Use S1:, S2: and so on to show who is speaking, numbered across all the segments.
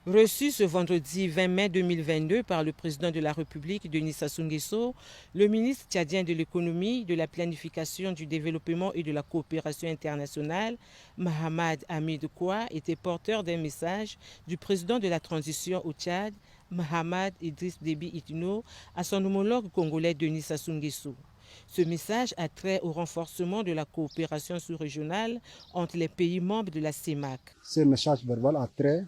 S1: Reçu ce vendredi 20 mai 2022 par le président de la République, Denis Sassou Nguesso, le ministre tchadien de l'économie, de la planification, du développement et de la coopération internationale, Mahamad Hamid Koua, était porteur d'un message du président de la transition au Tchad, Mahamad Idriss Déby Itno, à son homologue congolais Denis Sassou Nguesso. Ce message a trait au renforcement de la coopération sous-régionale entre les pays membres de la CEMAC.
S2: Ce message verbal a trait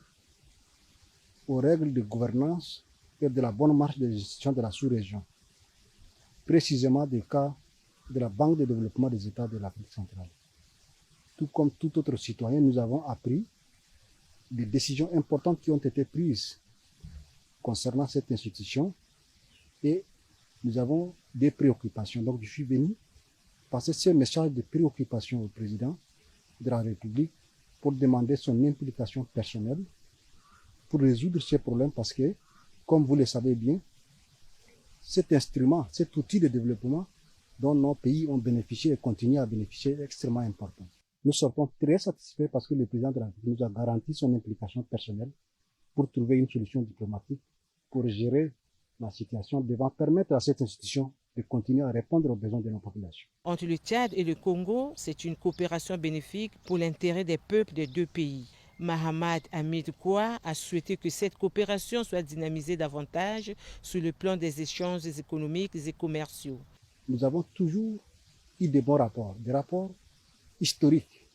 S2: aux règles de gouvernance et de la bonne marche des institutions de la sous-région, précisément des cas de la Banque de développement des États de l'Afrique centrale. Tout comme tout autre citoyen, nous avons appris des décisions importantes qui ont été prises concernant cette institution et nous avons des préoccupations. Donc je suis venu passer ce message de préoccupation au président de la République pour demander son implication personnelle pour résoudre ces problèmes parce que, comme vous le savez bien, cet instrument, cet outil de développement dont nos pays ont bénéficié et continuent à bénéficier est extrêmement important. Nous sommes très satisfaits parce que le président de la République nous a garanti son implication personnelle pour trouver une solution diplomatique pour gérer la situation devant permettre à cette institution de continuer à répondre aux besoins de nos populations.
S1: Entre le Tchad et le Congo, c'est une coopération bénéfique pour l'intérêt des peuples des deux pays. Mahamad Hamid Koua a souhaité que cette coopération soit dynamisée davantage sur le plan des échanges économiques et commerciaux.
S2: Nous avons toujours eu de bons rapports, des rapports historiques,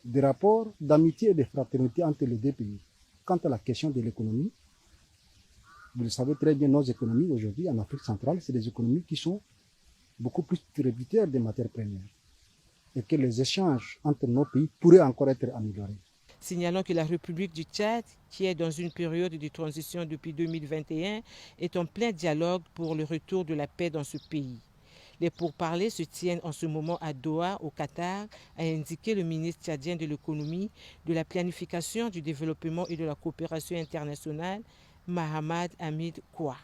S2: des rapports d'amitié et de fraternité entre les deux pays. Quant à la question de l'économie, vous le savez très bien, nos économies aujourd'hui en Afrique centrale, c'est des économies qui sont beaucoup plus tributaires des matières premières et que les échanges entre nos pays pourraient encore être améliorés.
S1: Signalons que la République du Tchad, qui est dans une période de transition depuis 2021, est en plein dialogue pour le retour de la paix dans ce pays. Les pourparlers se tiennent en ce moment à Doha, au Qatar, a indiqué le ministre tchadien de l'économie, de la planification, du développement et de la coopération internationale, Mahamad Hamid Koua.